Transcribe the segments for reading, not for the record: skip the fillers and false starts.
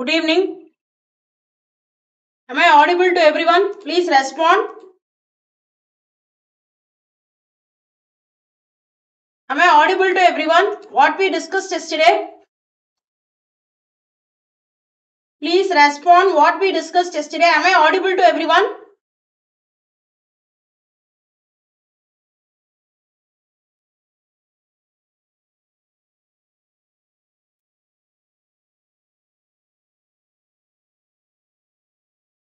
Good evening. Am I audible to everyone? Please respond. Am I audible to everyone? What we discussed yesterday? Please respond what we discussed yesterday. Am I audible to everyone?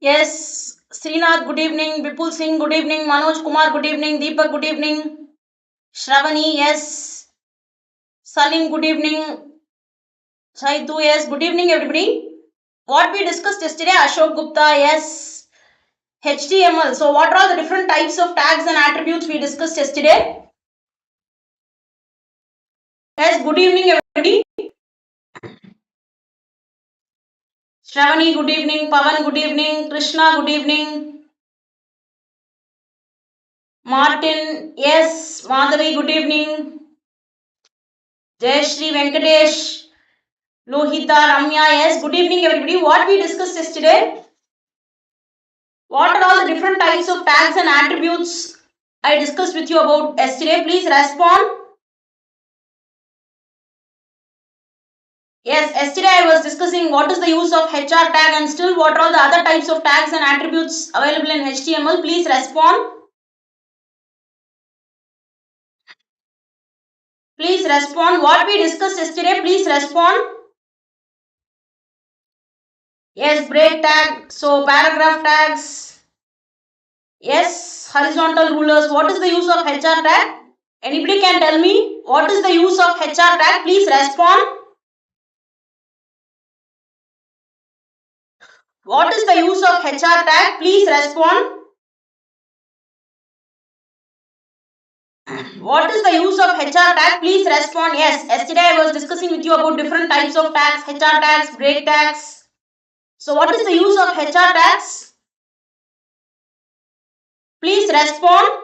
Yes. Srinath, good evening. Vipul Singh, good evening. Manoj Kumar, good evening. Deepak, good evening. Shravani, yes. Salim, good evening. Saitu, yes. Good evening, everybody. What we discussed yesterday? Ashok Gupta, yes. HTML. So what are all the different types of tags and attributes we discussed yesterday? Yes, good evening, everybody. Shravani, good evening. Pavan, good evening. Krishna, good evening. Martin, yes. Madhavi, good evening. Jayashri, Venkatesh, Lohita, Ramya, yes. Good evening, everybody. What we discussed yesterday? What are all the different types of tags and attributes I discussed with you about yesterday? Please respond. Yes, yesterday I was discussing what is the use of HR tag and still what are all the other types of tags and attributes available in HTML. Please respond. Please respond. What we discussed yesterday, please respond. Yes, break tag. So paragraph tags. Yes, horizontal rulers. What is the use of HR tag? Anybody can tell me what is the use of HR tag? Please respond. What is the use of HR tag? Please respond. What is the use of HR tag? Please respond. Yes, yesterday I was discussing with you about different types of tags, HR tags, break tags. So what is the use of HR tags? Please respond.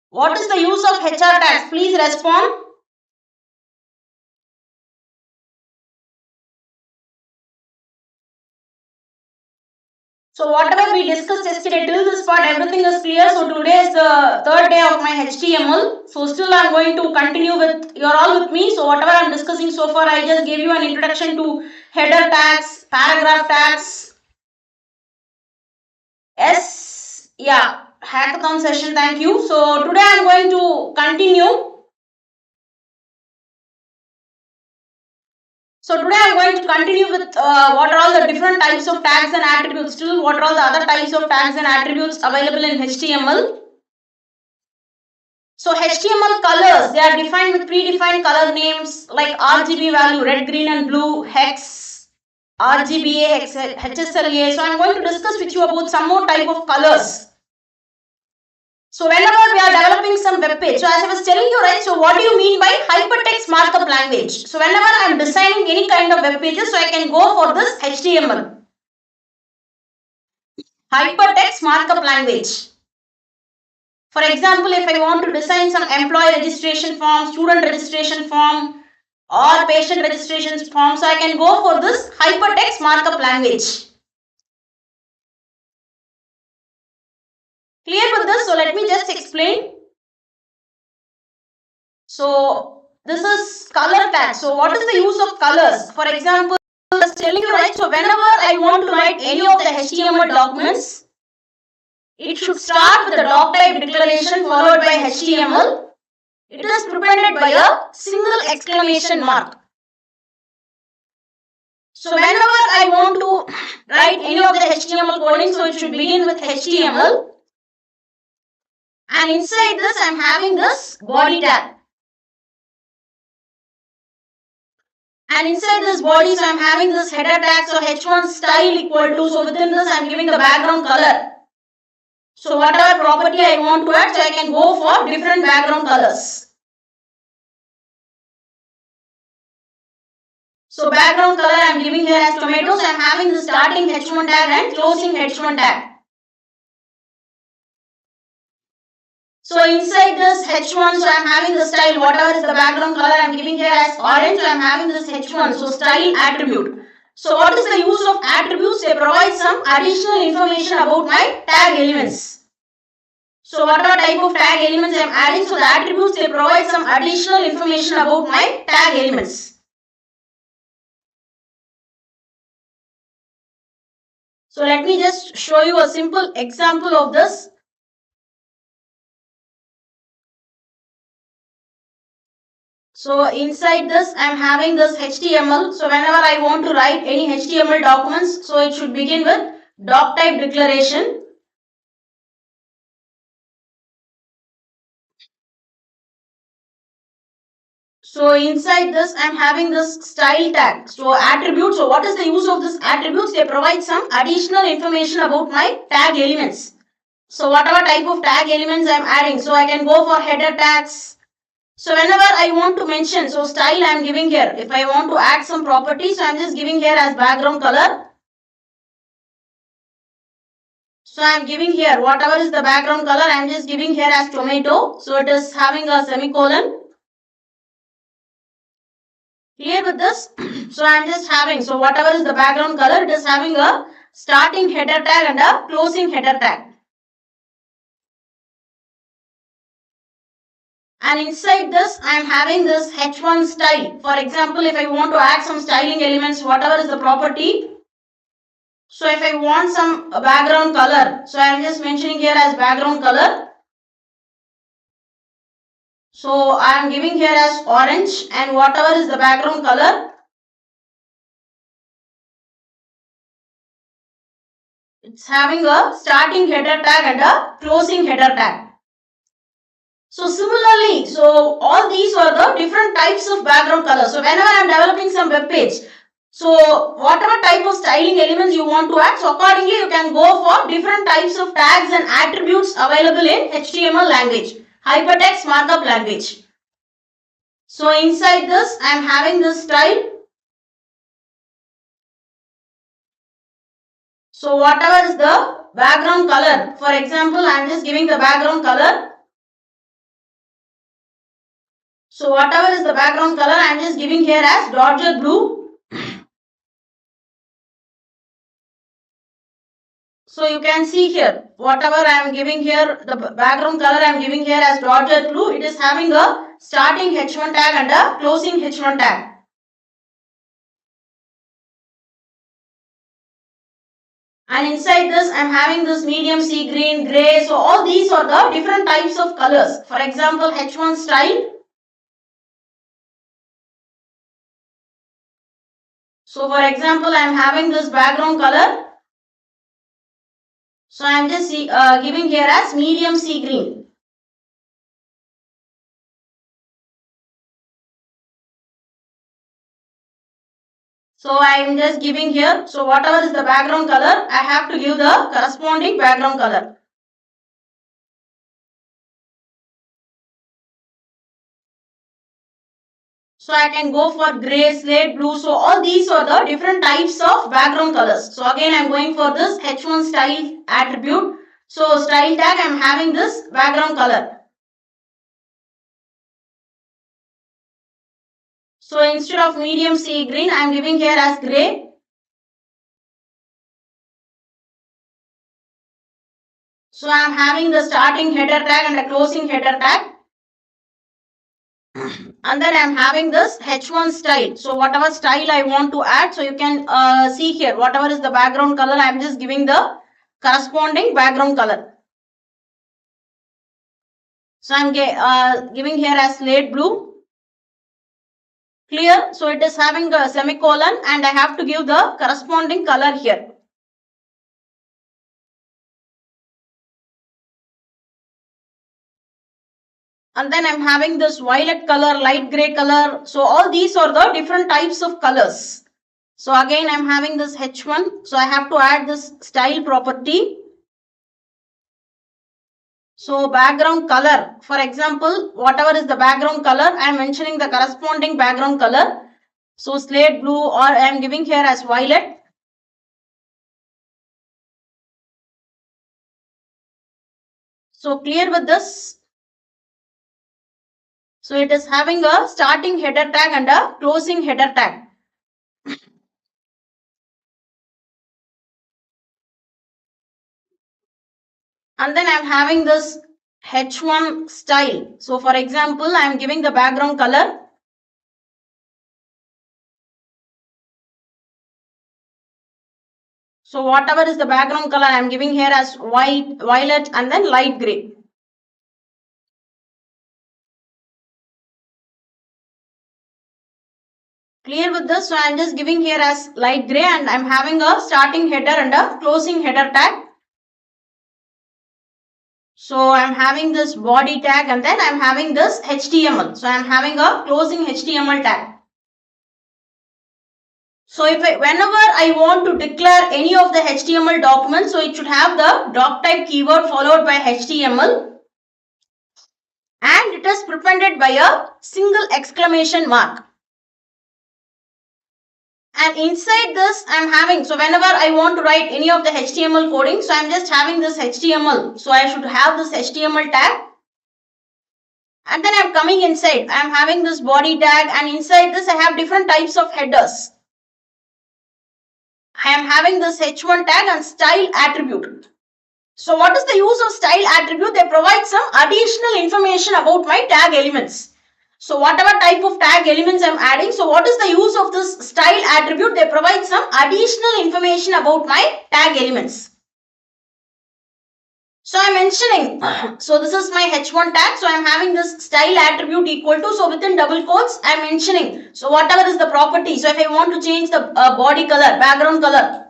What is the use of HR tags? Please respond. So whatever we discussed yesterday till this part, everything is clear. So today is the third day of my HTML. So still I am going to continue with, you are all with me. So whatever I am discussing so far, I just gave you an introduction to header tags, paragraph tags. Yes, yeah, hackathon session, thank you. So today I am going to continue. So today I am going to continue with what are all the different types of tags and attributes. Still, what are all the other types of tags and attributes available in HTML. So HTML colors, they are defined with predefined color names like RGB value, red, green and blue, hex, RGBA, HSLA. So I am going to discuss with you about some more type of colors. So whenever we are developing some web page, so as I was telling you, right, so what do you mean by hypertext markup language? So whenever I am designing any kind of web pages, so I can go for this HTML. Hypertext markup language. For example, if I want to design some employee registration form, student registration form or patient registration form, so I can go for this hypertext markup language. Clear with this? So let me just explain. So this is color tag. So what is the use of colors? For example, I was telling you, right, so whenever I want to write any of the HTML documents, it should start with the doc type declaration followed by HTML. It is preceded by a single exclamation mark. So whenever I want to write any of the HTML coding, so it should begin with HTML. And inside this, I am having this body tag. And inside this body, so I am having this header tag. So h1 style equal to, so within this I am giving the background color. So whatever property I want to add, so I can go for different background colors. So background color I am giving here as tomato. So I am having the starting h1 tag and closing h1 tag. So inside this H1, so I am having the style, whatever is the background color I am giving here as orange, so I am having this H1, so style attribute. So what is the use of attributes? They provide some additional information about my tag elements. So whatever type of tag elements I am adding, so the attributes, they provide some additional information about my tag elements. So let me just show you a simple example of this. So inside this I am having this HTML. So whenever I want to write any HTML documents, so it should begin with doc type declaration. So inside this I am having this style tag. So attributes. So what is the use of this attributes? They provide some additional information about my tag elements. So whatever type of tag elements I am adding, so I can go for header tags. So whenever I want to mention, so style I am giving here. If I want to add some properties, so I am just giving here as background color. So I am giving here whatever is the background color, I am just giving here as tomato. So it is having a semicolon. Clear with this? So I am just having, so whatever is the background color, it is having a starting header tag and a closing header tag. And inside this I am having this H1 style. For example, if I want to add some styling elements, whatever is the property. So if I want some background color, so I am just mentioning here as background color. So I am giving here as orange, and whatever is the background color, it's having a starting header tag and a closing header tag. So similarly, so all these are the different types of background color. So whenever I am developing some web page, so whatever type of styling elements you want to add, so accordingly you can go for different types of tags and attributes available in HTML language, hypertext markup language. So inside this I am having this style. So whatever is the background color, for example I am just giving the background color. So whatever is the background color, I am just giving here as dodger blue. So you can see here, whatever I am giving here, the background color I am giving here as dodger blue, it is having a starting H1 tag and a closing H1 tag. And inside this I am having this medium sea green, grey. So all these are the different types of colors. For example, H1 style. So for example, I am having this background color. So I am just giving here as medium sea green. So I am just giving here. So whatever is the background color, I have to give the corresponding background color. So I can go for grey, slate, blue. So all these are the different types of background colors. So again I am going for this H1 style attribute. So style tag I am having this background color. So instead of medium sea green I am giving here as grey. So I am having the starting header tag and the closing header tag. And then I am having this H1 style. So whatever style I want to add, so you can see here whatever is the background color, I am just giving the corresponding background color. So I am giving here as slate blue. Clear? So it is having a semicolon and I have to give the corresponding color here. And then I am having this violet color, light grey color. So all these are the different types of colors. So again I am having this H1. So I have to add this style property. So background color, for example, whatever is the background color, I am mentioning the corresponding background color. So slate blue, or I am giving here as violet. So clear with this? So it is having a starting header tag and a closing header tag. And then I'm having this H1 style. So for example, I'm giving the background color. So whatever is the background color, I'm giving here as white, violet, and then light gray. Clear with this? So I'm just giving here as light gray, and I'm having a starting header and a closing header tag. So I'm having this body tag, and then I'm having this HTML. So I'm having a closing HTML tag. So whenever I want to declare any of the HTML documents, so it should have the doc type keyword followed by HTML, and it is prepended by a single exclamation mark. And inside this I'm having, so whenever I want to write any of the HTML coding, so I'm just having this HTML. So I should have this HTML tag. And then I'm coming inside, I'm having this body tag, and inside this I have different types of headers. I am having this H1 tag and style attribute. So what is the use of style attribute? They provide some additional information about my tag elements. So whatever type of tag elements I'm adding, so what is the use of this style attribute? They provide some additional information about my tag elements. So I'm mentioning, so this is my H1 tag. So I'm having this style attribute equal to, so within double quotes, I'm mentioning, so whatever is the property. So if I want to change the body color, background color,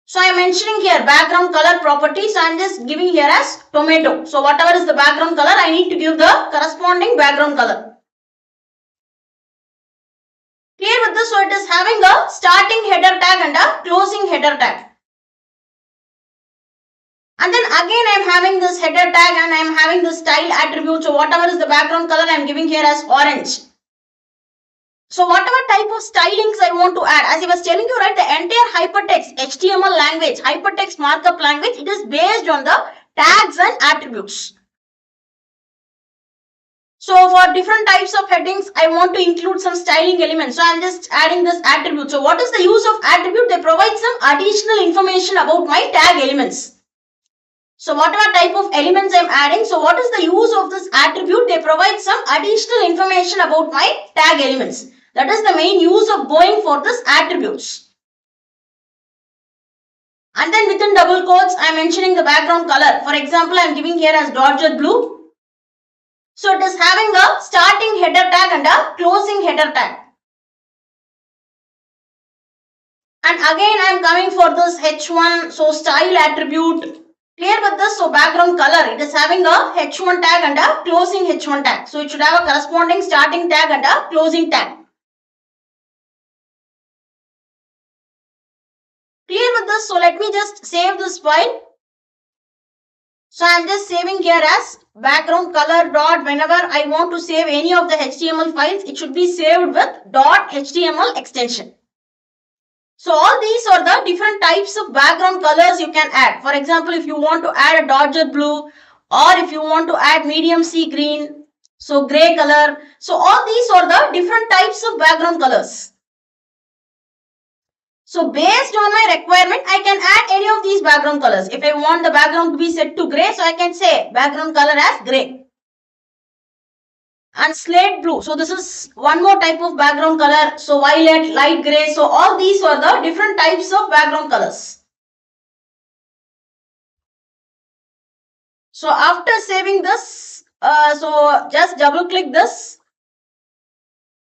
so I'm mentioning here background color property. So I'm just giving here as tomato. So whatever is the background color, I need to give the corresponding background color. Clear with this? So it is having a starting header tag and a closing header tag. And then again I'm having this header tag and I'm having this style attribute. So whatever is the background color, I'm giving here as orange. So whatever type of stylings I want to add, as I was telling you, right, the entire hypertext HTML language, hypertext markup language, it is based on the tags and attributes. So for different types of headings, I want to include some styling elements. So I'm just adding this attribute. So what is the use of attribute? They provide some additional information about my tag elements. So whatever type of elements I'm adding, so what is the use of this attribute? They provide some additional information about my tag elements. That is the main use of going for this attributes. And then within double quotes, I'm mentioning the background color. For example, I'm giving here as dodger blue. So it is having a starting header tag and a closing header tag. And again, I'm coming for this H1, so style attribute. Clear with this? So background color, it is having a H1 tag and a closing H1 tag. So it should have a corresponding starting tag and a closing tag. Clear with this? So let me just save this file. So I am just saving here as background color dot. Whenever I want to save any of the HTML files, it should be saved with .html extension. So all these are the different types of background colors you can add. For example, if you want to add a dodger blue, or if you want to add medium sea green, so gray color. So all these are the different types of background colors. So based on my requirement, I can add any of these background colors. If I want the background to be set to gray, so I can say background color as gray. And slate blue. So this is one more type of background color. So violet, light gray. So all these are the different types of background colors. So after saving this, so just double click this.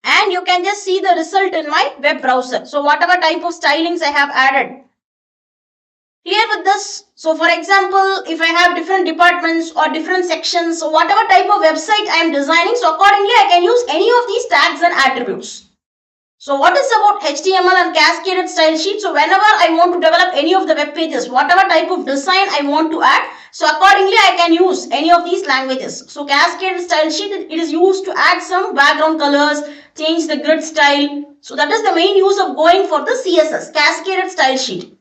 And you can just see the result in my web browser. So whatever type of stylings I have added. Clear with this? So for example, if I have different departments or different sections, so whatever type of website I am designing, so accordingly I can use any of these tags and attributes. So what is about HTML and cascaded style sheet? So whenever I want to develop any of the web pages, whatever type of design I want to add, so accordingly I can use any of these languages. So cascaded style sheet, it is used to add some background colors, change the grid style. So that is the main use of going for the CSS, cascaded style sheet.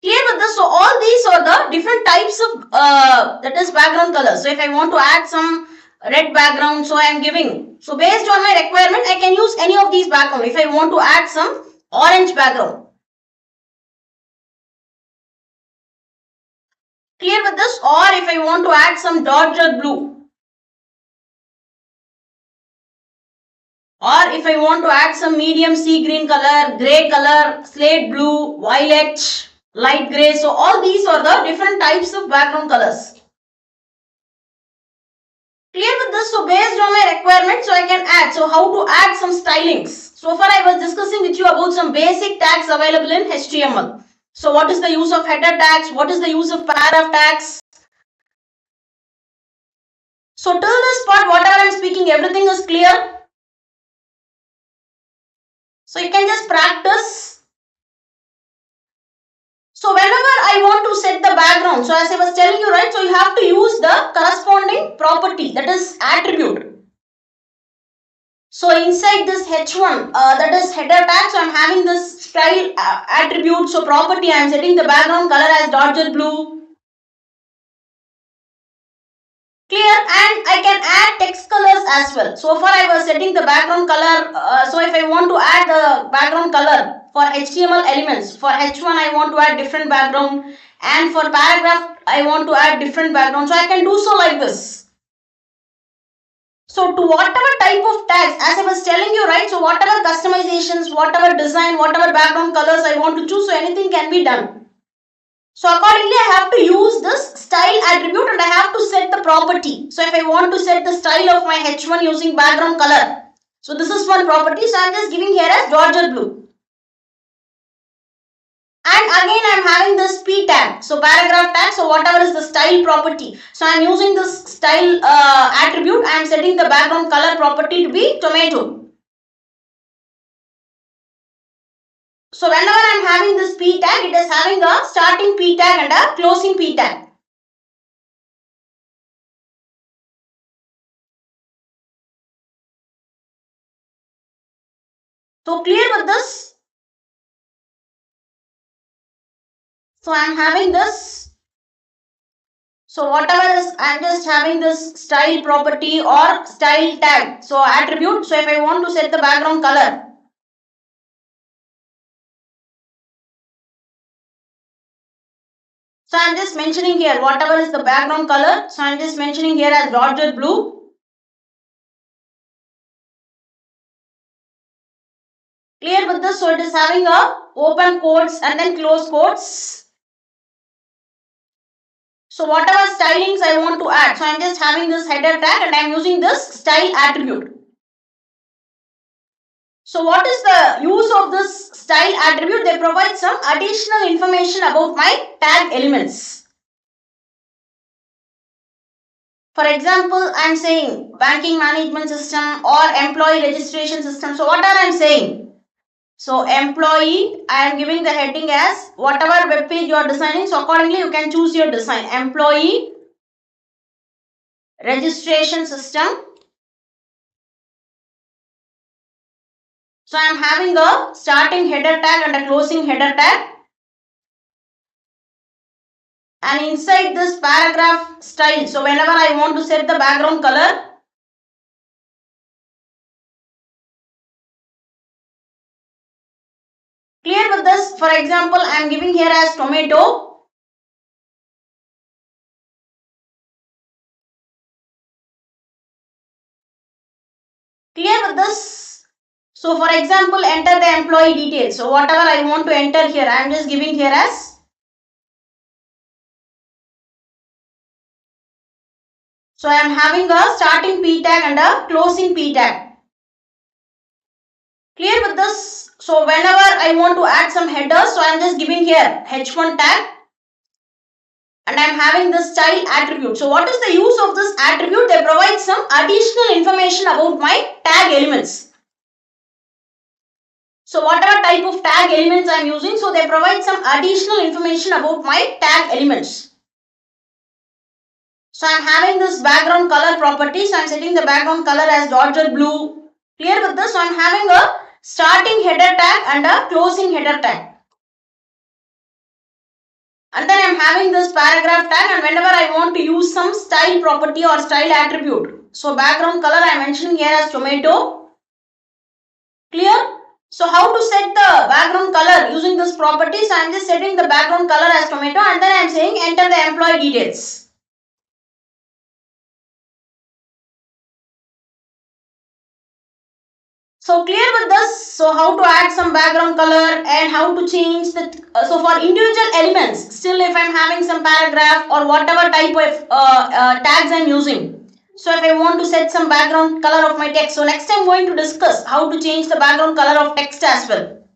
Clear with this? So all these are the different types of that is background colors. So if I want to add some red background, so I am giving. So based on my requirement, I can use any of these background. If I want to add some orange background. Clear with this? Or if I want to add some dodger blue. Or if I want to add some medium sea green color, grey color, slate blue, violet, light grey. So all these are the different types of background colors. Clear with this? So based on my requirement, so I can add. So how to add some stylings. So far I was discussing with you about some basic tags available in HTML. So what is the use of header tags? What is the use of paragraph tags? So till this part, whatever I am speaking, everything is clear. So you can just practice. So whenever I want to set the background, so as I was telling you, right, so you have to use the corresponding property, that is attribute. So inside this H1, that is header tag, so I am having this style attribute, so property, I am setting the background color as dodger blue. Clear? And I can add text colors as well. So far I was setting the background color, so if I want to add the background color for HTML elements, for H1 I want to add different background, and for paragraph I want to add different background, so I can do so like this. So to whatever type of tags, as I was telling you, right, so whatever customizations, whatever design, whatever background colors I want to choose, so anything can be done. So accordingly I have to use this style attribute and I have to set the property. So if I want to set the style of my H1 using background color, so this is one property, so I am just giving here as dodger blue. And again I am having this P tag, so paragraph tag, so whatever is the style property. So I am using this style attribute, I am setting the background color property to be tomato. So whenever I am having this P tag, it is having a starting P tag and a closing P tag. So clear with this? So I am having this. So whatever is, I am just having this style property or style tag. So attribute. So if I want to set the background color. So I am just mentioning here whatever is the background color. So I am just mentioning here as dodger blue. Clear with this? So it is having a open quotes and then close quotes. So whatever stylings I want to add, so I am just having this header tag and I am using this style attribute. So what is the use of this style attribute? They provide some additional information about my tag elements. For example, I am saying banking management system or employee registration system. So what are I am saying? So employee, I am giving the heading as whatever web page you are designing. So accordingly you can choose your design. Employee registration system. So I am having a starting header tag and a closing header tag. And inside this paragraph style, so whenever I want to set the background color, clear with this? For example, I am giving here as tomato. Clear with this? So for example, enter the employee details. So whatever I want to enter here, I am just giving here as. So I am having a starting P tag and a closing P tag. Clear with this? So whenever I want to add some headers, so I am just giving here H1 tag. And I am having the style attribute. So what is the use of this attribute? They provide some additional information about my tag elements. So whatever type of tag elements I am using, so they provide some additional information about my tag elements. So I am having this background color property. So I am setting the background color as dodger blue. Clear with this? So I am having a starting header tag and a closing header tag. And then I'm having this paragraph tag, and whenever I want to use some style property or style attribute. So background color I'm mentioning here as tomato. Clear? So how to set the background color using this property? So I'm just setting the background color as tomato, and then I'm saying enter the employee details. So clear with this, so how to add some background color and how to change the, so for individual elements, still if I'm having some paragraph or whatever type of tags I'm using. So if I want to set some background color of my text, so next I'm going to discuss how to change the background color of text as well.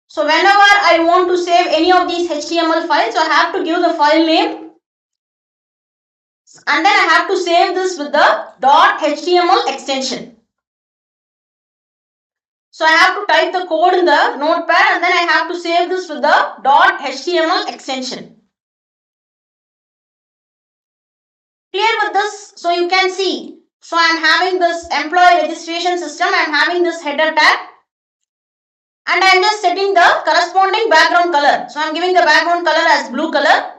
So whenever I want to save any of these HTML files, so I have to give the file name. And then I have to save this with the .html extension. So I have to type the code in the notepad, and then I have to save this with the .html extension. Clear with this? So you can see. So I am having this employee registration system, I am having this header tag, and I am just setting the corresponding background color. So I am giving the background color as blue color.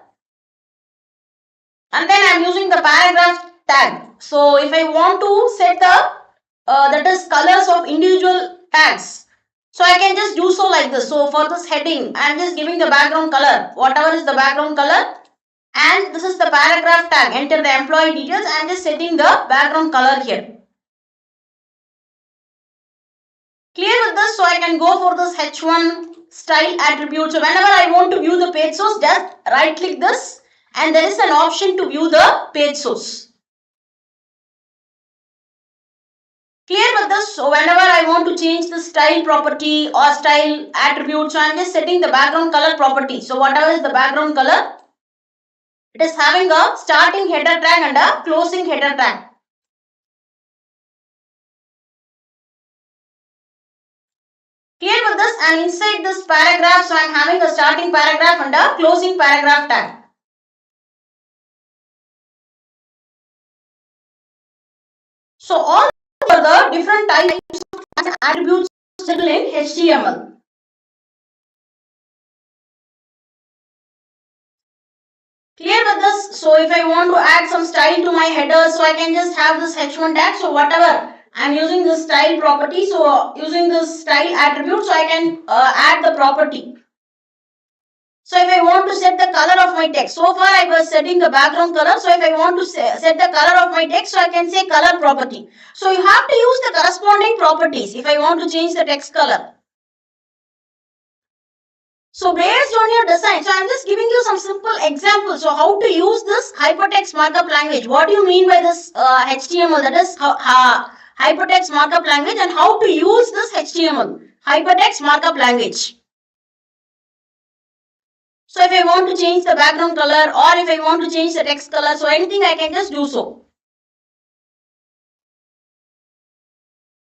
And then I am using the paragraph tag. So if I want to set the that is colors of individual tags, so I can just do so like this. So for this heading, I am just giving the background color, whatever is the background color, and this is the paragraph tag, enter the employee details. I am just setting the background color here. Clear with this? So I can go for this H1 style attribute. So whenever I want to view the page source, just right click this, and there is an option to view the page source. Clear with this? So whenever I want to change the style property or style attribute, so I am just setting the background color property. So whatever is the background color, it is having a starting header tag and a closing header tag. Clear with this? And inside this paragraph, so I am having a starting paragraph and a closing paragraph tag. So all are the different types of attributes still in HTML. Clear with this? So if I want to add some style to my header, so I can just have this H1 tag. So whatever I am using this style property, so using this style attribute, so I can add the property. So if I want to set the color of my text, so far I was setting the background color. So if I want to set the color of my text, so I can say color property. So you have to use the corresponding properties if I want to change the text color. So based on your design, so I am just giving you some simple examples. So how to use this hypertext markup language. What do you mean by this HTML? That is hypertext markup language, and how to use this HTML, hypertext markup language. So if I want to change the background color, or if I want to change the text color, so anything I can just do so.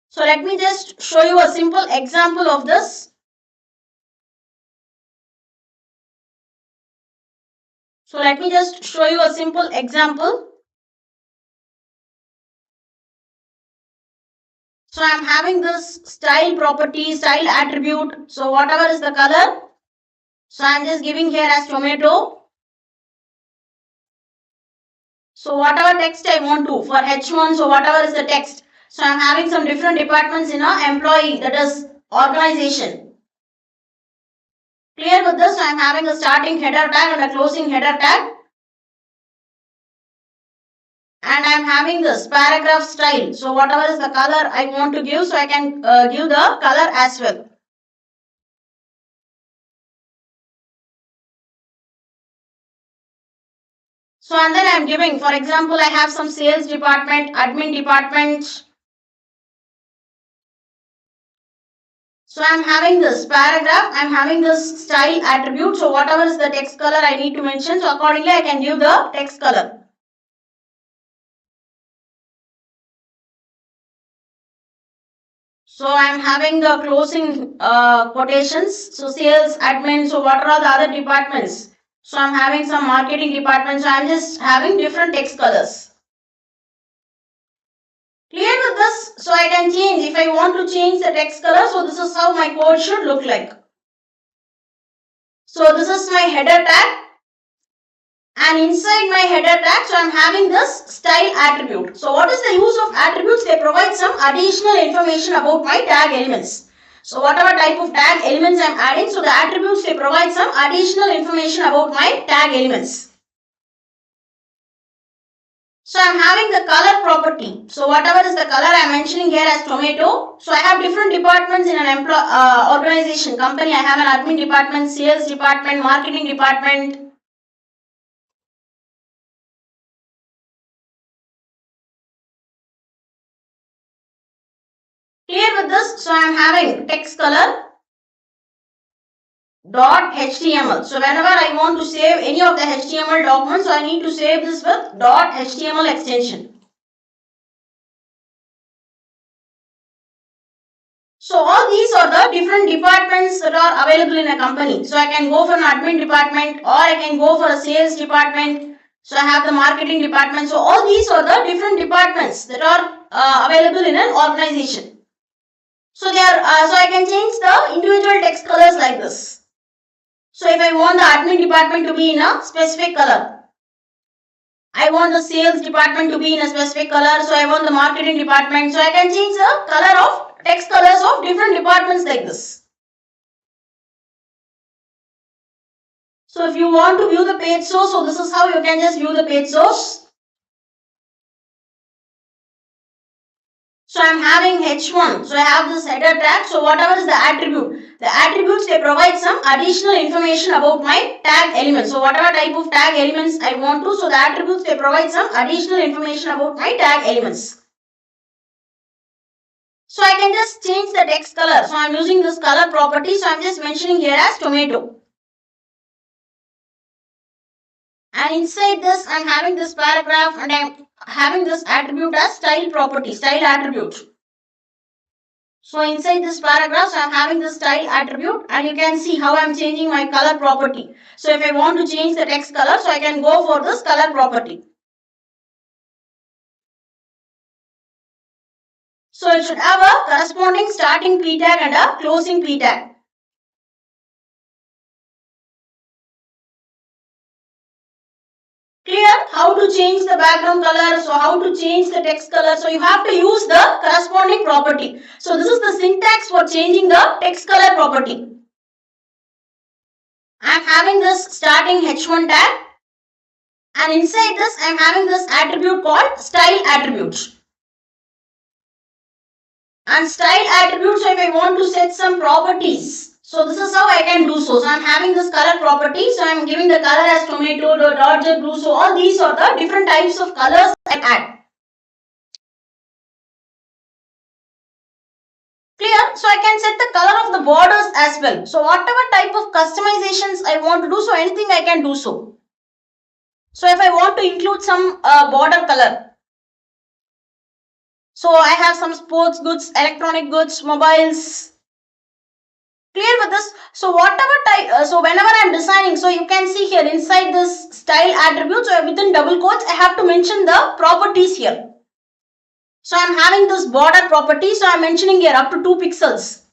So let me just show you a simple example of this. So let me just show you a simple example. So I am having this style property, style attribute. So whatever is the color, so I am just giving here as tomato. So whatever text I want to for H1, so whatever is the text. So I am having some different departments in a employee, that is organization. Clear with this? So I am having a starting header tag and a closing header tag. And I am having this paragraph style. So whatever is the color I want to give, so I can give the color as well. So and then I am giving, for example, I have some sales department, admin department. So I am having this paragraph, I am having this style attribute. So whatever is the text color I need to mention, so accordingly I can give the text color. So I am having the closing quotations. So sales, admin, so what are the other departments? So I am having some marketing department. So I am just having different text colors. Clear with this? So I can change, if I want to change the text color, so this is how my code should look like. So this is my header tag. And inside my header tag, so I am having this style attribute. So what is the use of attributes? They provide some additional information about my tag elements. So whatever type of tag elements I am adding, so the attributes, they provide some additional information about my tag elements. So I am having the color property. So whatever is the color I am mentioning here as tomato. So I have different departments in an organization, company. I have an admin department, sales department, marketing department. Clear with this? So I am having text color dot html. So whenever I want to save any of the html documents, so I need to save this with dot html extension. So all these are the different departments that are available in a company. So I can go for an admin department or I can go for a sales department. So I have the marketing department. So all these are the different departments that are available in an organization. So they are so I can change the individual text colors like this. So if I want the admin department to be in a specific color, I want the sales department to be in a specific color, so I want the marketing department, so I can change the color of text colors of different departments like this. So if you want to view the page source, so this is how you can just view the page source. So I am having h1, so I have this header tag, so whatever is the attribute, the attributes, they provide some additional information about my tag elements. So whatever type of tag elements I want to, so the attributes, they provide some additional information about my tag elements. So I can just change the text color. So I am using this color property, so I am just mentioning here as tomato. And inside this, I am having this paragraph and I am having this attribute as style property, style attribute. So inside this paragraph, I am having the style attribute and you can see how I am changing my color property. So if I want to change the text color, so I can go for this color property. So it should have a corresponding starting p tag and a closing p tag. Clear how to change the background color, so how to change the text color. So you have to use the corresponding property. So this is the syntax for changing the text color property. I am having this starting h1 tag and inside this I am having this attribute called style attribute. And style attribute, so if I want to set some properties, so this is how I can do so. So I am having this color property, so I am giving the color as tomato, dot jet blue. So all these are the different types of colors I add. Clear? So I can set the color of the borders as well. So whatever type of customizations I want to do, so anything I can do so. So if I want to include some border color, so I have some sports goods, electronic goods, mobiles. Clear with this? So whatever type, so whenever I am designing, so you can see here inside this style attribute, so within double quotes, I have to mention the properties here. So I am having this border property, so I am mentioning here up to 2 pixels.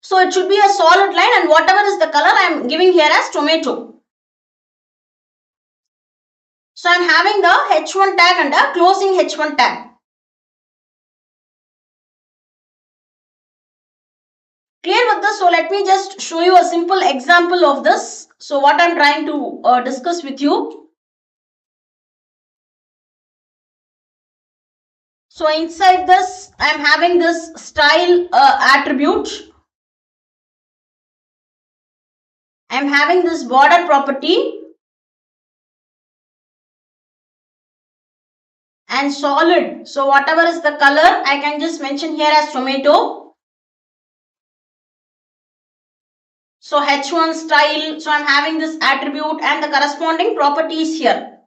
So it should be a solid line and whatever is the color I am giving here as tomato. So I am having the h1 tag and the closing h1 tag. Clear with this? So let me just show you a simple example of this. So what I am trying to discuss with you. So inside this, I am having this style attribute. I am having this border property and solid. So whatever is the color, I can just mention here as tomato. So h1 style, so I am having this attribute and the corresponding properties here.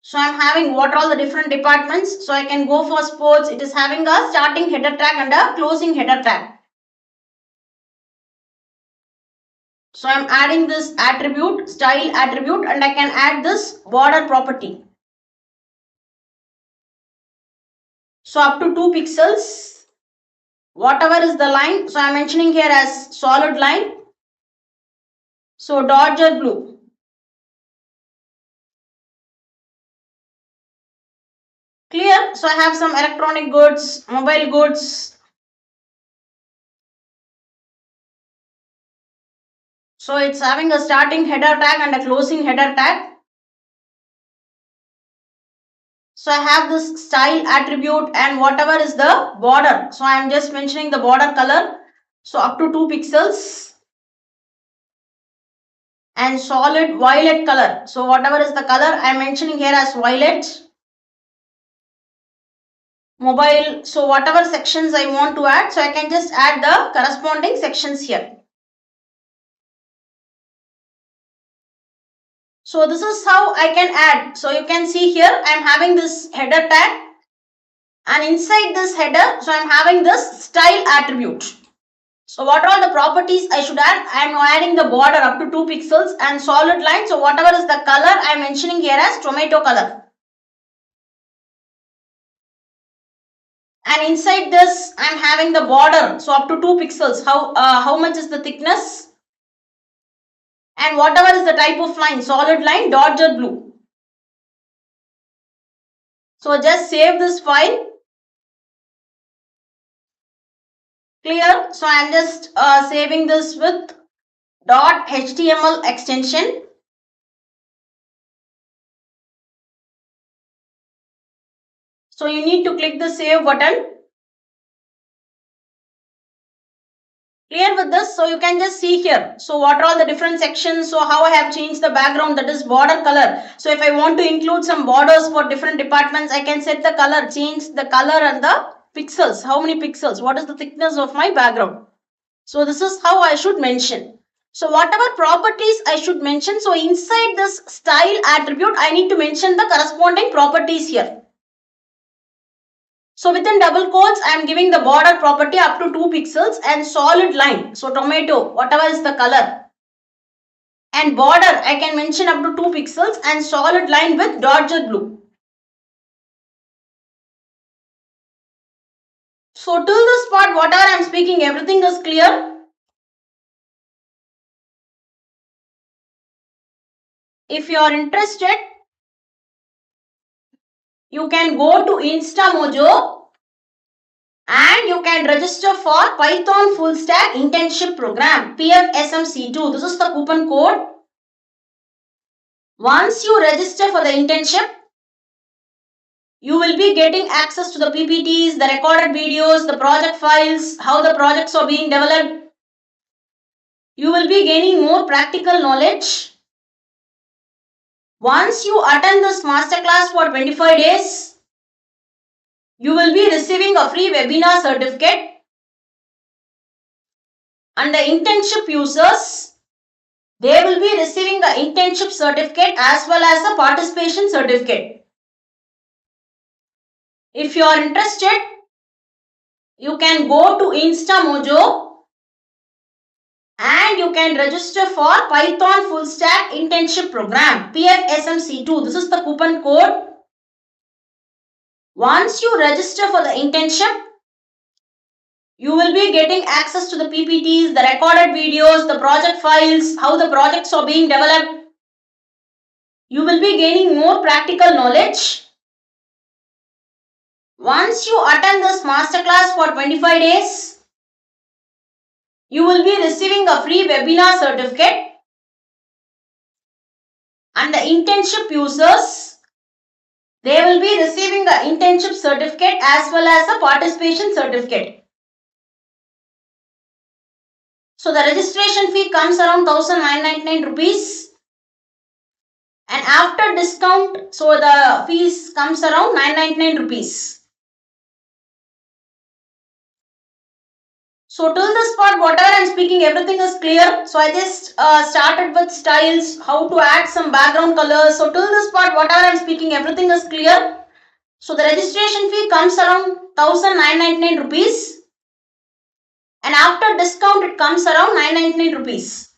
So I am having what are all the different departments. So I can go for sports. It is having a starting header tag and a closing header tag. So I am adding this attribute, style attribute, and I can add this border property. So up to 2 pixels. Whatever is the line, so I am mentioning here as solid line. So Dodger blue. Clear? So I have some electronic goods, mobile goods. So it's having a starting header tag and a closing header tag. So I have this style attribute and whatever is the border. So I am just mentioning the border color. So up to 2 pixels. And solid violet color. So whatever is the color I am mentioning here as violet. Mobile. So whatever sections I want to add. So I can just add the corresponding sections here. So this is how I can add. So you can see here I am having this header tag. And inside this header, so I am having this style attribute. So what are all the properties I should add? I am adding the border up to 2 pixels and solid line. So whatever is the color I am mentioning here as tomato color. And inside this I am having the border. So up to 2 pixels. How much is the thickness? And whatever is the type of line, solid line, Dodger blue. So just save this file. Clear? So I am just saving this with .html extension. So you need to click the save button. Clear with this? So you can just see here. So what are all the different sections? So how I have changed the background, that is border color. So if I want to include some borders for different departments, I can set the color, change the color and the pixels. How many pixels? What is the thickness of my background? So this is how I should mention. So whatever properties I should mention. So inside this style attribute, I need to mention the corresponding properties here. So within double quotes, I am giving the border property up to 2 pixels and solid line. So tomato, whatever is the color. And border, I can mention up to 2 pixels and solid line with Dodger blue. So till this part, whatever I am speaking, everything is clear. If you are interested, you can go to InstaMojo and you can register for Python Full Stack Internship Program PFSMC2. This is the coupon code. Once you register for the internship, you will be getting access to the PPTs, the recorded videos, the project files, how the projects are being developed. You will be gaining more practical knowledge. Once you attend this masterclass for 25 days, you will be receiving a free webinar certificate. And the internship users, they will be receiving the internship certificate as well as a participation certificate. If you are interested, you can go to InstaMojo and you can register for Python Full Stack Internship Program PFSMC2. This is the coupon code. Once you register for the internship, you will be getting access to the PPTs, the recorded videos, the project files, how the projects are being developed. You will be gaining more practical knowledge. Once you attend this masterclass for 25 days, you will be receiving a free webinar certificate. And the internship users, they will be receiving the internship certificate as well as a participation certificate. So the registration fee comes around 1999 rupees. And after discount, so the fees comes around 999 rupees. So till this part, whatever I am speaking, everything is clear. So I just started with styles, how to add some background colors. So till this part, whatever I am speaking, everything is clear. So the registration fee comes around 1999 rupees. And after discount, it comes around 999 rupees.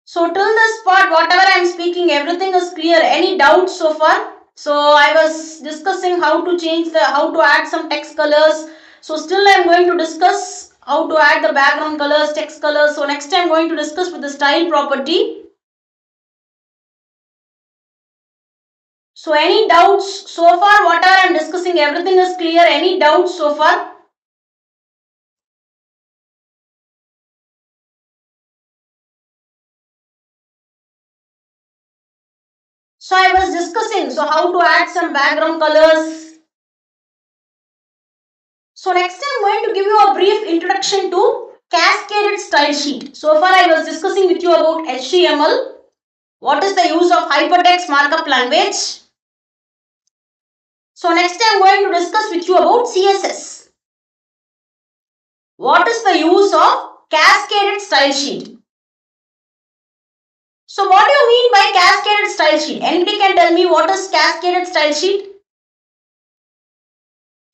So till this part, whatever I am speaking, everything is clear. Any doubts so far? So I was discussing how to change how to add some text colors. So still I am going to discuss how to add the background colors, text colors. So next I am going to discuss with the style property. So any doubts so far? Whatever I am discussing, everything is clear. Any doubts so far? So I was discussing how to add some background colors. So next I am going to give you a brief introduction to cascaded style sheet. So far I was discussing with you about HTML. What is the use of hypertext markup language? So next I am going to discuss with you about CSS. What is the use of cascaded style sheet? So what do you mean by cascaded style sheet? Anybody can tell me what is cascaded style sheet?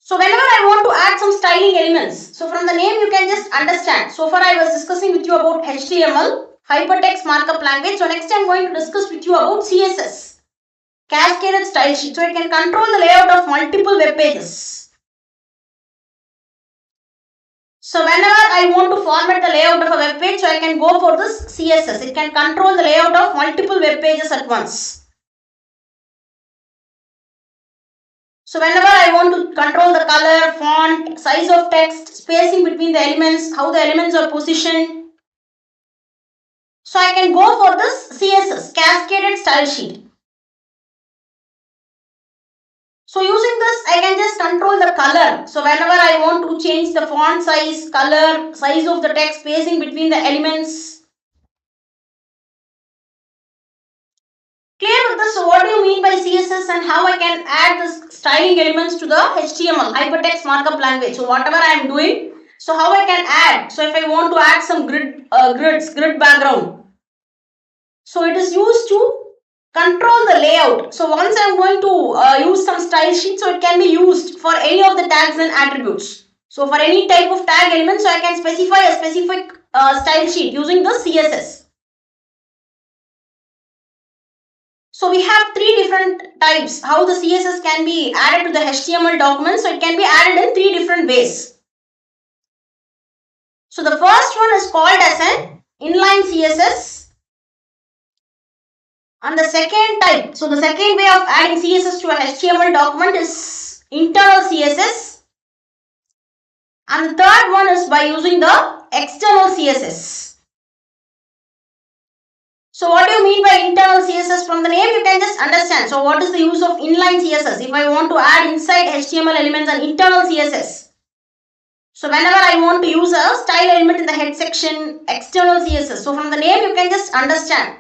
So whenever I want to add some styling elements, so from the name you can just understand. So far I was discussing with you about HTML, hypertext markup language. So next I am going to discuss with you about CSS, cascaded style sheet. So it can control the layout of multiple web pages. So whenever I want to format the layout of a web page, so I can go for this CSS. It can control the layout of multiple web pages at once. So whenever I want to control the color, font, size of text, spacing between the elements, how the elements are positioned, so I can go for this CSS, cascaded style sheet. So using this, I can just control the color. So whenever I want to change the font size, color, size of the text, spacing between the elements. Clear with this? So what do you mean by CSS and how I can add this styling elements to the HTML, hypertext markup language? So whatever I am doing, so how I can add? So if I want to add some grid background, so it is used to control the layout. So once I am going to use some style sheet, so it can be used for any of the tags and attributes. So for any type of tag element, so I can specify a specific style sheet using the CSS. So we have three different types how the CSS can be added to the HTML document. So it can be added in three different ways. So the first one is called as an inline CSS. And the second type, so the second way of adding CSS to a HTML document is internal CSS. And the third one is by using the external CSS. So what do you mean by internal CSS? From the name you can just understand. So what is the use of inline CSS? If I want to add inside HTML elements and internal CSS. So whenever I want to use a style element in the head section, external CSS. So from the name you can just understand.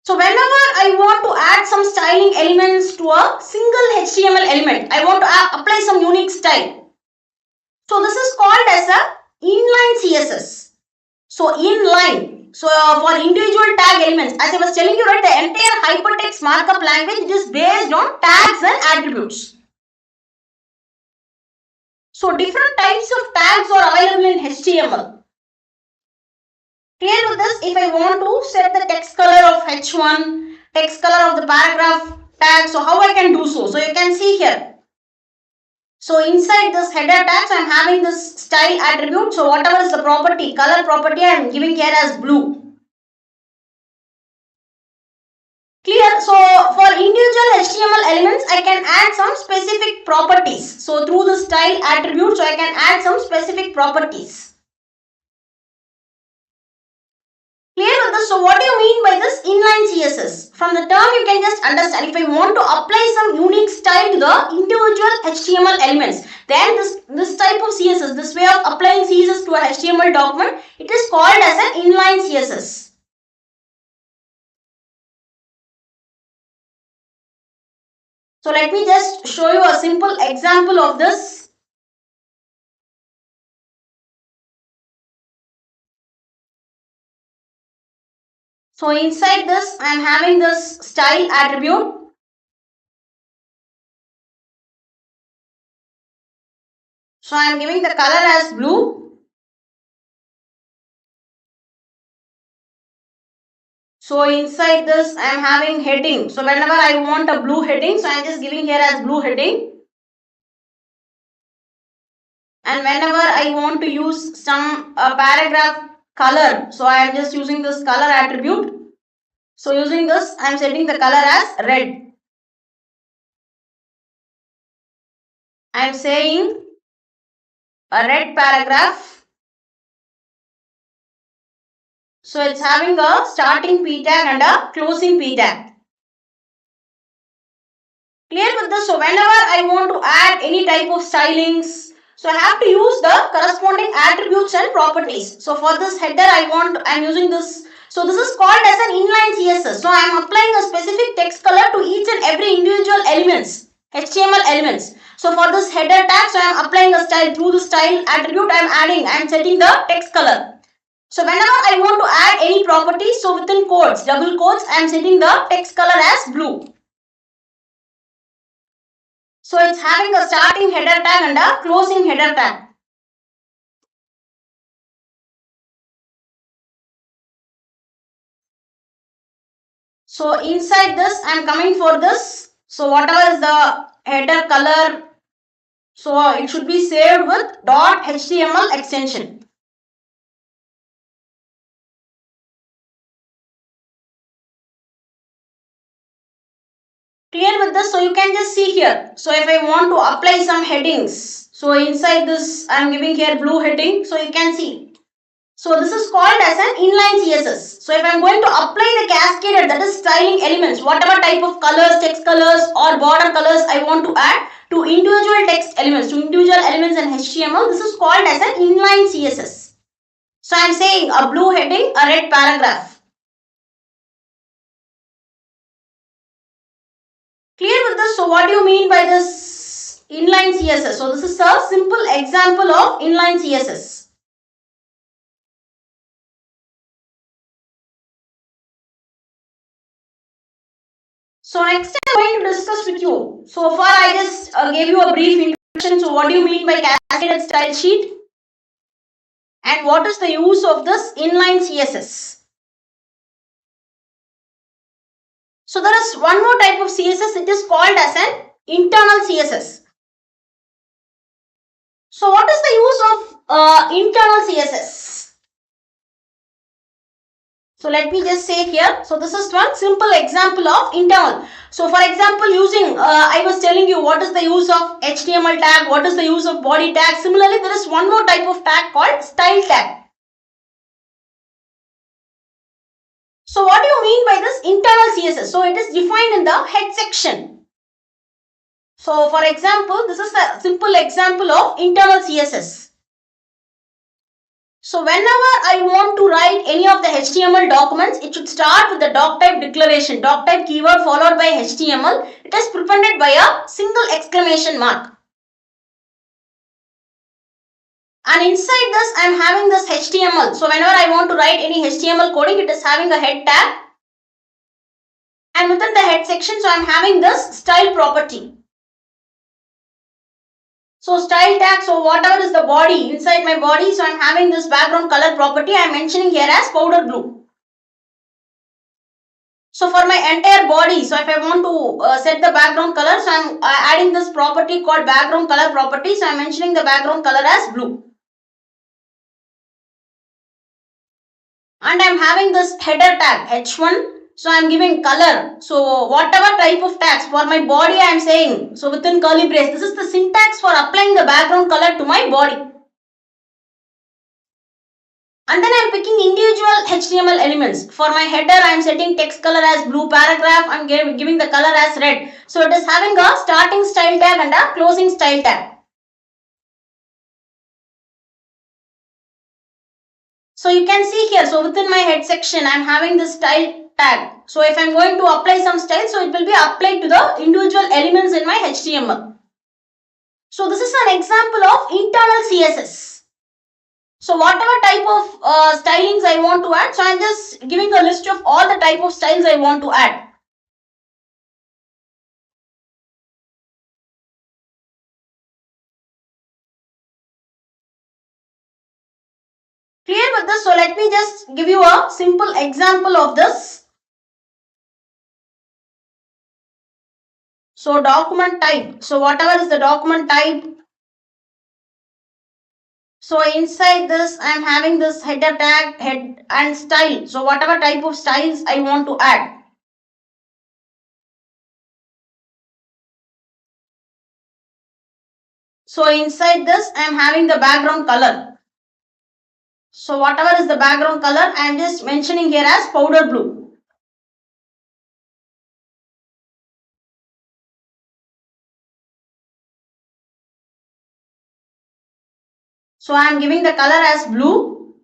So whenever I want to add some styling elements to a single HTML element, I want to apply some unique style. So this is called as a inline CSS. So inline, so for individual tag elements, as I was telling you, right, the entire hypertext markup language is based on tags and attributes. So different types of tags are available in HTML. Clear with this? If I want to set the text color of H1, text color of the paragraph tag, so how I can do so? So you can see here. So inside this header tags, I am having this style attribute. So whatever is the property, color property, I am giving here as blue. Clear? So for individual HTML elements, I can add some specific properties. So through the style attribute, so I can add some specific properties. Clear with this? So what do you mean by this inline CSS? From the term you can just understand. If I want to apply some unique style to the individual HTML elements, then this type of CSS, this way of applying CSS to a HTML document, it is called as an inline CSS. So let me just show you a simple example of this. So inside this, I am having this style attribute. So I am giving the color as blue. So inside this, I am having heading. So whenever I want a blue heading, so I am just giving here as blue heading. And whenever I want to use some paragraph color, so I am just using this color attribute. So using this, I am setting the color as red. I am saying a red paragraph. So it's having a starting p tag and a closing p tag. Clear with this? So whenever I want to add any type of stylings, so I have to use the corresponding attributes and properties. So for this header, I'm using this. So this is called as an inline CSS. So I am applying a specific text color to each and every individual elements, HTML elements. So for this header tag, so I am applying a style through the style attribute. I am setting the text color. So whenever I want to add any property, so within quotes, double quotes, I am setting the text color as blue. So it's having a starting header tag and a closing header tag. So inside this, I am coming for this. So whatever is the header color, so it should be saved with .html extension. Clear with this? So you can just see here. So if I want to apply some headings, so inside this I am giving here blue heading. So you can see. So this is called as an inline CSS. So if I am going to apply the cascaded, that is styling elements, whatever type of colors, text colors or border colors I want to add to individual text elements, to individual elements in HTML, this is called as an inline CSS. So I am saying a blue heading, a red paragraph. Clear with this? So what do you mean by this inline CSS? So this is a simple example of inline CSS. So next I'm going to discuss with you. So far I just gave you a brief introduction. So what do you mean by cascaded style sheet? And what is the use of this inline CSS? So there is one more type of CSS. It is called as an internal CSS. So what is the use of internal CSS? So let me just say here. So this is one simple example of internal. So for example, using, I was telling you what is the use of HTML tag, what is the use of body tag. Similarly, there is one more type of tag called style tag. So what do you mean by this internal CSS? So it is defined in the head section. So for example, this is a simple example of internal CSS. So whenever I want to write any of the HTML documents, it should start with the doc type declaration, doc type keyword followed by HTML. It is prepended by a single exclamation mark. And inside this, I am having this HTML. So whenever I want to write any HTML coding, it is having a head tag. And within the head section, so I am having this style property. So style tag, so whatever is the body, inside my body, so I am having this background color property. I am mentioning here as powder blue. So for my entire body, so if I want to set the background color, so I am adding this property called background color property. So I am mentioning the background color as blue. And I am having this header tag H1. So I am giving color. So whatever type of tags for my body I am saying. So within curly brace, this is the syntax for applying the background color to my body. And then I am picking individual HTML elements. For my header, I am setting text color as blue, paragraph, I am giving the color as red. So it is having a starting style tag and a closing style tag. So you can see here, so within my head section, I am having this style tag. So if I am going to apply some style, so it will be applied to the individual elements in my HTML. So this is an example of internal CSS. So whatever type of stylings I want to add, so I am just giving a list of all the type of styles I want to add. Clear with this? So let me just give you a simple example of this. So document type. So whatever is the document type. So inside this I am having this header tag, head and style. So whatever type of styles I want to add. So inside this I am having the background color. So whatever is the background color I am just mentioning here as powder blue. So I am giving the color as blue.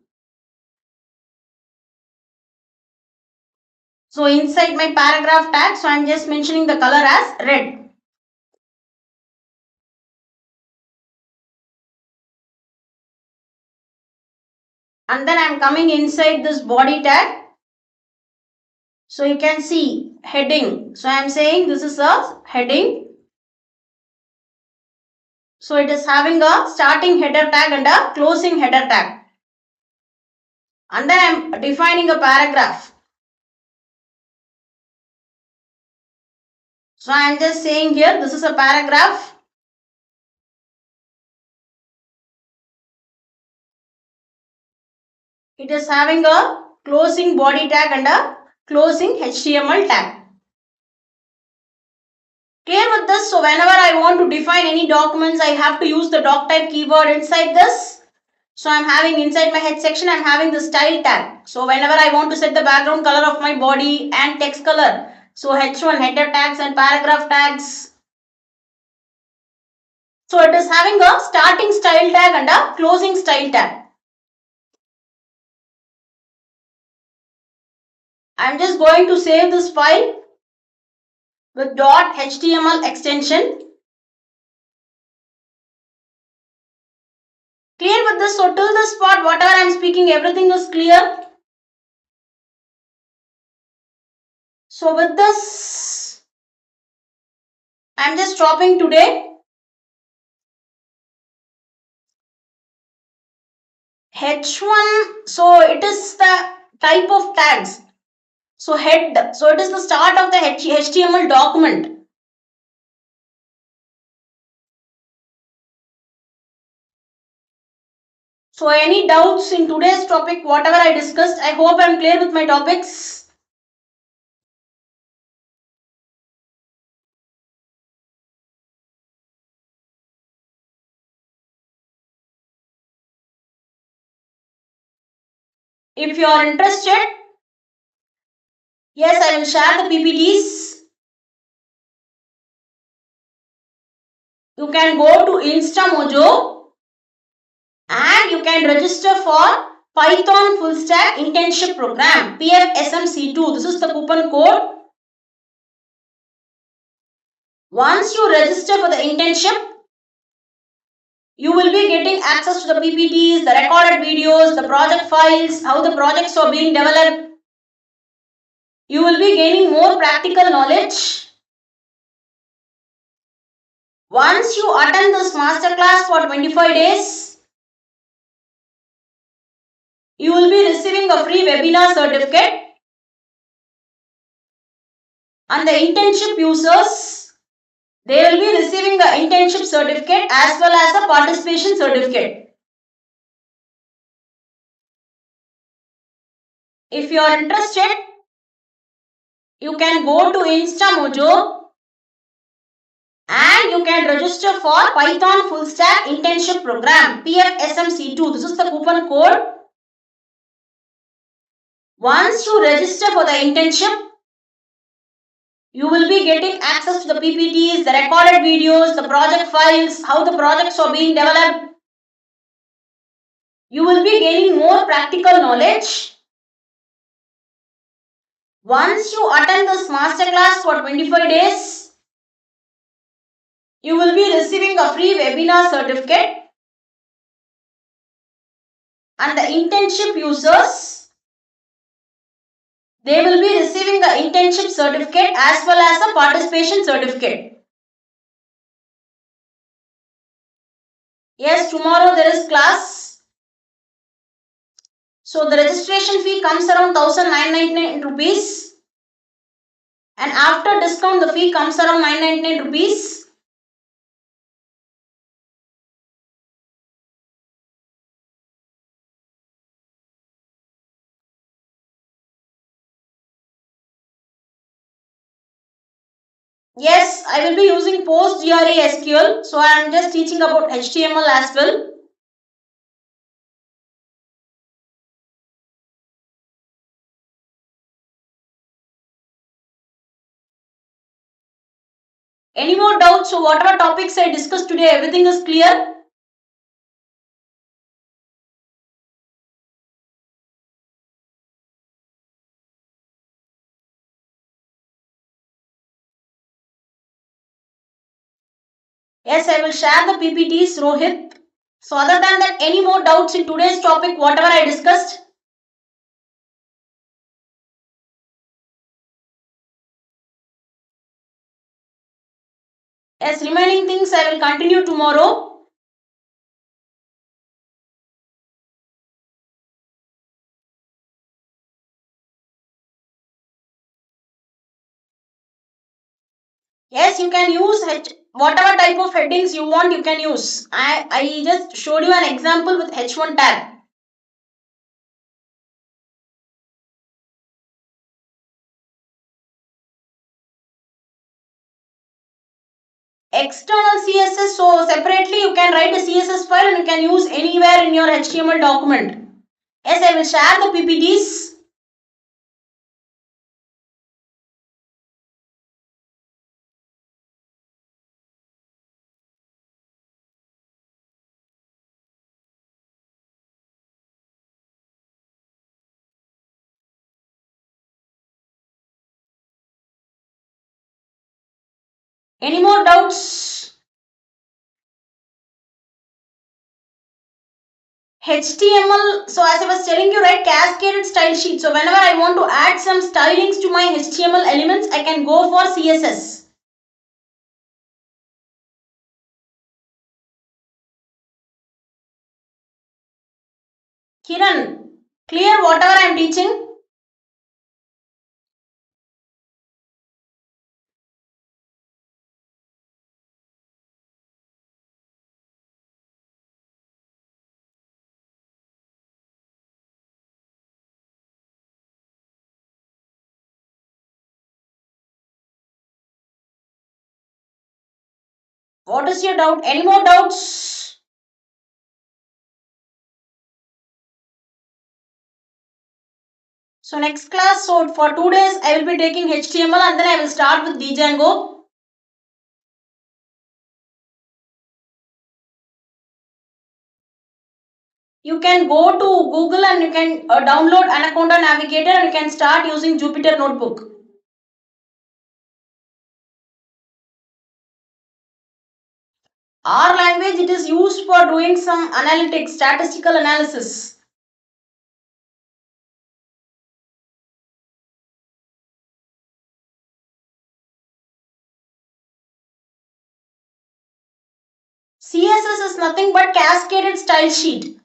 So inside my paragraph tag, so I am just mentioning the color as red. And then I am coming inside this body tag. So you can see heading. So I am saying this is a heading. So it is having a starting header tag and a closing header tag. And then I am defining a paragraph. So I am just saying here this is a paragraph. It is having a closing body tag and a closing HTML tag. Clear with this? So whenever I want to define any documents, I have to use the doc type keyword inside this. So I'm having inside my head section, I'm having the style tag. So whenever I want to set the background color of my body and text color, so H1 header tags and paragraph tags. So it is having a starting style tag and a closing style tag. I'm just going to save this file with .html extension. Clear with this? So till this part, whatever I'm speaking, everything is clear. So with this, I'm just stopping today. H1, so it is the type of tags. So head, so it is the start of the HTML document. So any doubts in today's topic, whatever I discussed, I hope I'm clear with my topics. If you are interested, yes, I will share the PPTs. You can go to InstaMojo and you can register for Python Full Stack Internship Program PFSMC2. This is the coupon code. Once you register for the internship, you will be getting access to the PPTs, the recorded videos, the project files, how the projects are being developed. You will be gaining more practical knowledge. Once you attend this masterclass for 25 days, you will be receiving a free webinar certificate. And the internship users, they will be receiving the internship certificate as well as a participation certificate. If you are interested, you can go to InstaMojo and you can register for Python Full Stack Internship Program PFSMC2. This is the coupon code. Once you register for the internship, you will be getting access to the PPTs, the recorded videos, the project files, how the projects are being developed. You will be gaining more practical knowledge. Once you attend this masterclass for 25 days, you will be receiving a free webinar certificate. And the internship users, they will be receiving the internship certificate as well as a participation certificate. Yes, tomorrow there is class. So the registration fee comes around 1999 rupees. And after discount, the fee comes around 999 rupees. Yes, I will be using PostgreSQL. So I am just teaching about HTML as well. Any more doubts? So whatever topics I discussed today, everything is clear? Yes, I will share the PPTs, Rohit. So other than that, any more doubts in today's topic, whatever I discussed? Yes, remaining things I will continue tomorrow. Yes, you can use whatever type of headings you want, you can use. I just showed you an example with H1 tag. External CSS, so separately you can write a CSS file and you can use anywhere in your HTML document. Yes, I will share the PPTs. Any more doubts? HTML, so as I was telling you, right, cascaded style sheet. So whenever I want to add some stylings to my HTML elements, I can go for CSS. Kiran, clear whatever I am teaching? What is your doubt? Any more doubts? So next class, so for 2 days, I will be taking HTML and then I will start with Django. You can go to Google and you can download Anaconda Navigator and you can start using Jupyter Notebook. R language, it is used for doing some analytics, statistical analysis. CSS is nothing but cascaded style sheet.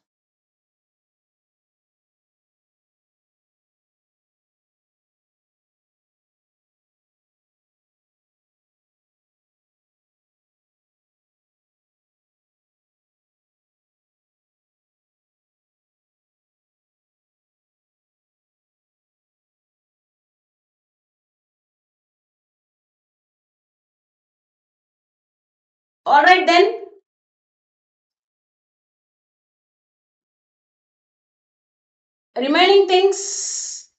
Alright then. Remaining things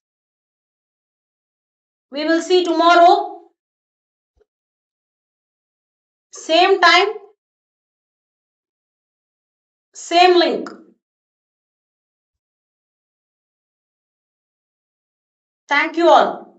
we will see tomorrow. Same time, same link. Thank you all.